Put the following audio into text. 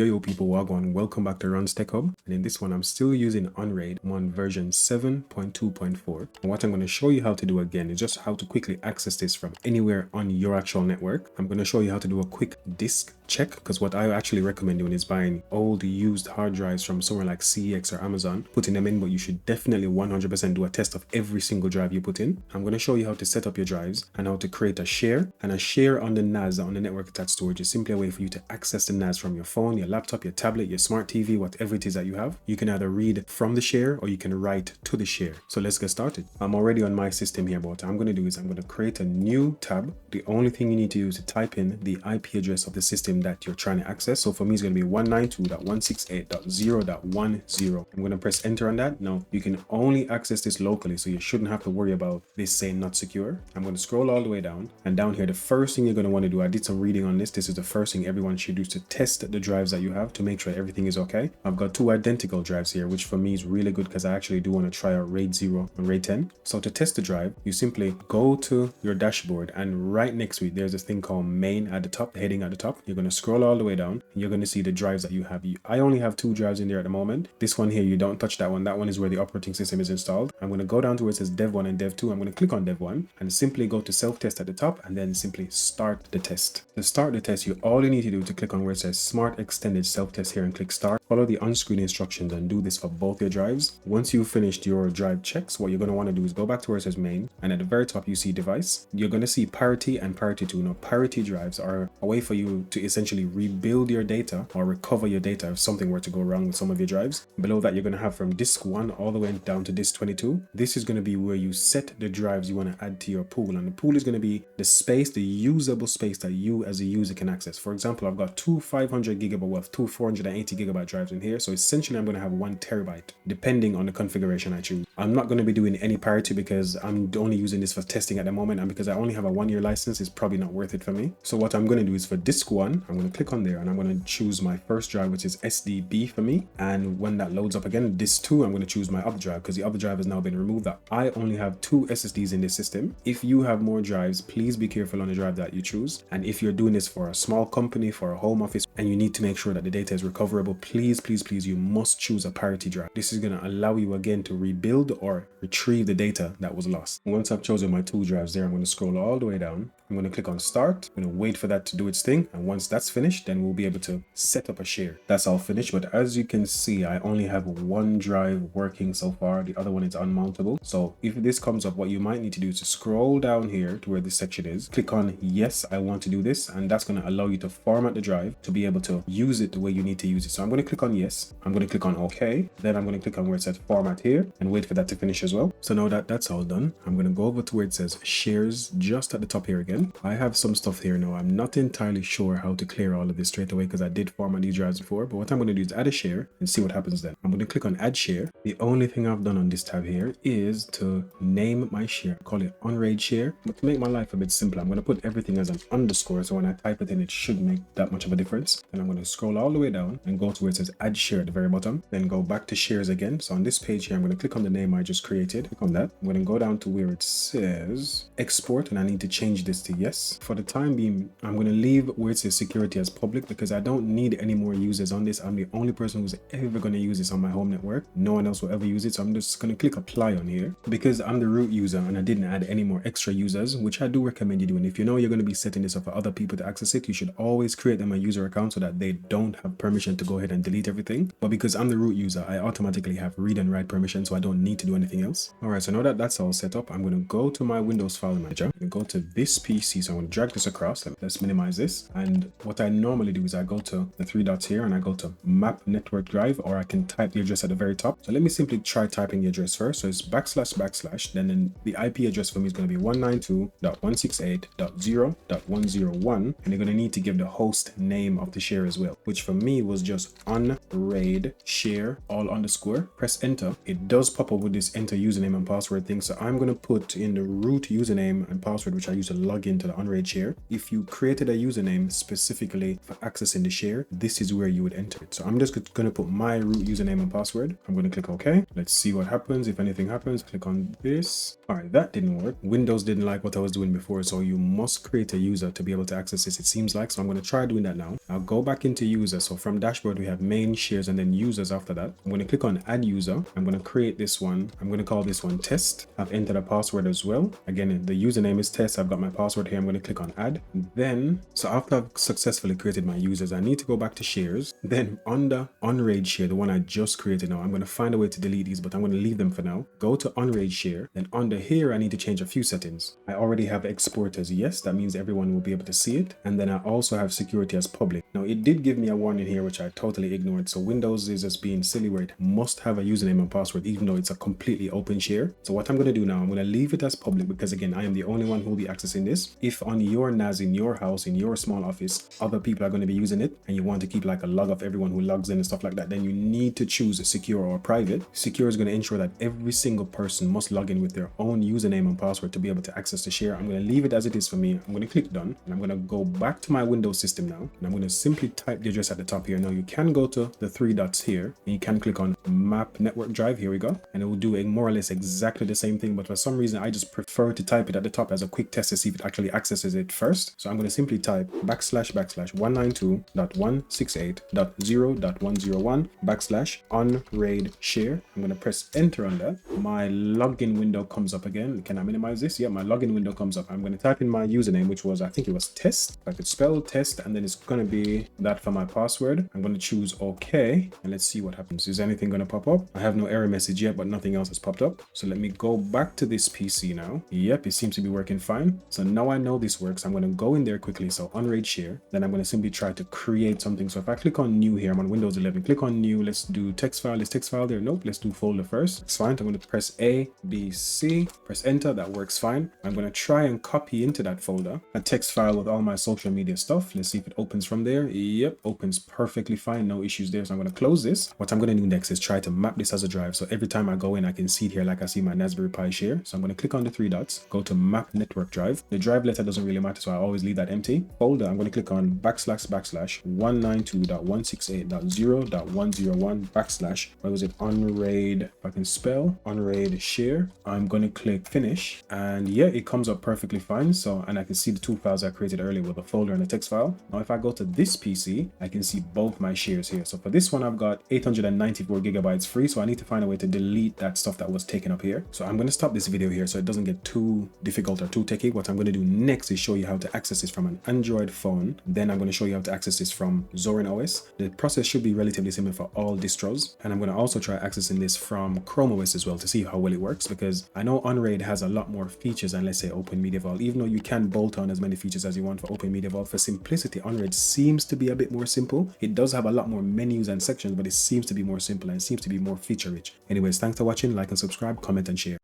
Yo people, wagwan, welcome back to Run's Tech Hub, and in this one I'm still using Unraid. I'm on version 7.2.4, and what I'm going to show you how to do again is just how to quickly access this from anywhere on your actual network. I'm going to show you how to do a quick disk check, because what I actually recommend doing is buying old used hard drives from somewhere like CX or Amazon, putting them in, but you should definitely 100% do a test of every single drive you put in. I'm going to show you how to set up your drives and how to create a share, and a share on the NAS, on the network attached storage, is simply a way for you to access the NAS from your phone, your laptop, your tablet, your smart TV, whatever it is that you have. You can either read from the share or you can write to the share. So let's get started. I'm already on my system here, but what I'm going to do is I'm going to create a new tab. The only thing you need to do is to type in the IP address of the system that you're trying to access. So for me, it's going to be 192.168.0.10. I'm going to press enter on that. Now you can only access this locally, so you shouldn't have to worry about this saying not secure. I'm going to scroll all the way down, and down here, the first thing you're going to want to do, I did some reading on this. This is the first thing everyone should do, is to test the drives that you have to make sure everything is okay. I've got two identical drives here, which for me is really good because I actually do want to try out RAID 0 and RAID 10. So to test the drive, you simply go to your dashboard, and right next to it, there's this thing called main at the top, the heading at the top. You're going to scroll all the way down, and you're going to see the drives that you have. I only have two drives in there at the moment. This one here, you don't touch that one. That one is where the operating system is installed. I'm going to go down to where it says dev 1 and dev 2. I'm going to click on dev 1 and simply go to self-test at the top, and then simply start the test. To start the test, all you need to do to click on where it says smart extended self-test here and click start. Follow the on-screen instructions and do this for both your drives. Once you've finished your drive checks, what you're going to want to do is go back to where it says main, and at the very top you see device. You're going to see parity and parity 2. Now parity drives are a way for you to essentially rebuild your data or recover your data if something were to go wrong with some of your drives. Below that, you're going to have from disk 1 all the way down to disk 22. This is going to be where you set the drives you want to add to your pool, and the pool is going to be the space, the usable space that you as a user can access. For example, I've got two 500 gigabyte, two 480 gigabyte drives in here, so essentially I'm going to have 1 terabyte depending on the configuration I choose. I'm not going to be doing any parity because I'm only using this for testing at the moment, and because I only have a 1-year license, it's probably not worth it for me. So what I'm going to do is for disk 1, I'm going to click on there and I'm going to choose my first drive, which is SDB for me, and when that loads up again, disk 2, I'm going to choose my other drive because the other drive has now been removed. That I only have 2 SSDs in this system. If you have more drives, please be careful on the drive that you choose, and if you're doing this for a small company, for a home office, and you need to make sure that the data is recoverable, please you must choose a parity drive. This is going to allow you again to rebuild or retrieve the data that was lost. Once I've chosen my 2 drives there, I'm going to scroll all the way down. I'm going to click on start. I'm going to wait for that to do its thing, and once that's finished, then we'll be able to set up a share. That's all finished, but as you can see, I only have 1 drive working so far. The other one is unmountable. So if this comes up, what you might need to do is to scroll down here to where this section is, click on yes, I want to do this, and that's going to allow you to format the drive to be able to use it the way you need to use it. So I'm going to click on yes, I'm going to click on OK, then I'm going to click on where it says format here and wait for that to finish as well. So now that that's all done, I'm going to go over to where it says shares just at the top here again. I have some stuff here now. I'm not entirely sure how to clear all of this straight away because I did format these drives before, but what I'm going to do is add a share and see what happens then. I'm going to click on add share. The only thing I've done on this tab here is to name my share, call it Unraid share, but to make my life a bit simpler, I'm going to put everything as an underscore, so when I type it in, it shouldn't make that much of a difference. And I'm going to scroll all the way down and go to where it says add share at the very bottom, then go back to shares again. So on this page here, I'm going to click on the name I just created, click on that. I'm going to go down to where it says export, and I need to change this to yes. For the time being, I'm going to leave where it says security as public because I don't need any more users on this. I'm the only person who's ever going to use this on my home network. No one else will ever use it, so I'm just going to click apply on here because I'm the root user and I didn't add any more extra users, which I do recommend you doing. If you know you're going to be setting this up for other people to access it, you should always create them a user account so that they don't have permission to go ahead and delete everything. But because I'm the root user, I automatically have read and write permission, so I don't need to do anything else. All right, so now that that's all set up, I'm going to go to my Windows file manager and go to this PC. So I'm going to drag this across. Let's minimize this. And what I normally do is I go to the 3 dots here and I go to map network drive, or I can type the address at the very top. So let me simply try typing the address first. So it's //, then the IP address for me is going to be 192.168.0.101, and you're going to need to give the host name of the share as well, which for me was just Unraid share all underscore. Press enter. It does pop up with this enter username and password thing, so I'm going to put in the root username and password which I use to log log into the Unraid share. If you created a username specifically for accessing the share, this is where you would enter it. So I'm just going to put my root username and password. I'm going to click OK. Let's see what happens. If anything happens, click on this. All right, that didn't work. Windows didn't like what I was doing before, so you must create a user to be able to access this, it seems like. So I'm going to try doing that now. I'll go back into user. So from dashboard, we have main, shares, and then users after that. I'm going to click on add user. I'm going to create this one. I'm going to call this one test. I've entered a password as well. Again, the username is test. I've got my password here. I'm going to click on add. Then, so after I've successfully created my users, I need to go back to shares. Then under Unraid share, the one I just created now, I'm going to find a way to delete these, but I'm going to leave them for now. Go to Unraid share. Then under here, I need to change a few settings. I already have export as yes. That means everyone will be able to see it. And then I also have security as public. Now it did give me a warning here, which I totally ignored. So Windows is just being silly where it must have a username and password, even though it's a completely open share. So what I'm going to do now, I'm going to leave it as public because again, I am the only one who will be accessing this. If on your NAS in your house, in your small office, other people are going to be using it and you want to keep like a log of everyone who logs in and stuff like that, then you need to choose a secure or private. Secure is going to ensure that every single person must log in with their own username and password to be able to access the share. I'm going to leave it as it is for me. I'm going to click done and I'm going to go back to my Windows system now. And I'm going to simply type the address at the top here. Now you can go to the three dots here and you can click on map network drive. Here we go. And it will do a more or less exactly the same thing. But for some reason, I just prefer to type it at the top as a quick test to see if it actually accesses it first. So I'm going to simply type / 192.168.0.101 / Unraid share. I'm going to press enter on that. My login window comes up again. Can I minimize this? Yeah, my login window comes up. I'm going to type in my username, which was, I think it was test. I could spell test, and then it's going to be that for my password. I'm going to choose OK, and let's see what happens. Is anything going to pop up? I have no error message yet, but nothing else has popped up. So let me go back to this PC now. Yep, it seems to be working fine. So now I know this works. I'm going to go in there quickly. So Unraid share. Then I'm going to simply try to create something. So if I click on new here, I'm on Windows 11. Click on new. Let's do text file. Is text file there? Nope. Let's do folder first. It's fine. I'm going to press A, B, C. Press enter. That works fine. I'm going to try and copy into that folder a text file with all my social media stuff. Let's see if it opens from there. Yep, opens perfectly fine. No issues there. So I'm going to close this. What I'm going to do next is try to map this as a drive. So every time I go in, I can see it here like I see my Raspberry Pi share. So I'm going to click on the three dots, go to map network drive. The drive letter doesn't really matter, so I always leave that empty. Folder, I'm going to click on / 192.168.0.101 / what was it? Unraid, if I can spell, Unraid share. I'm going to click finish, and yeah, it comes up perfectly fine. So, and I can see the two files I created earlier with the folder and the text file. Now, if I go to this PC, I can see both my shares here. So for this one, I've got 894 gigabytes free. So I need to find a way to delete that stuff that was taken up here. So I'm going to stop this video here so it doesn't get too difficult or too techy. What I'm going to do next is show you how to access this from an Android phone. Then I'm going to show you how to access this from Zorin OS. The process should be relatively similar for all distros. And I'm going to also try accessing this from Chrome OS as well to see how well it works, because I know Unraid has a lot more features than, let's say, Open Media Vault. Even though you can bolt on as many features as you want for Open Media Vault, for simplicity, Unraid seems to be a bit more simple. It does have a lot more menus and sections, but it seems to be more simple and it seems to be more feature rich. Anyways, thanks for watching. Like and subscribe, comment and share.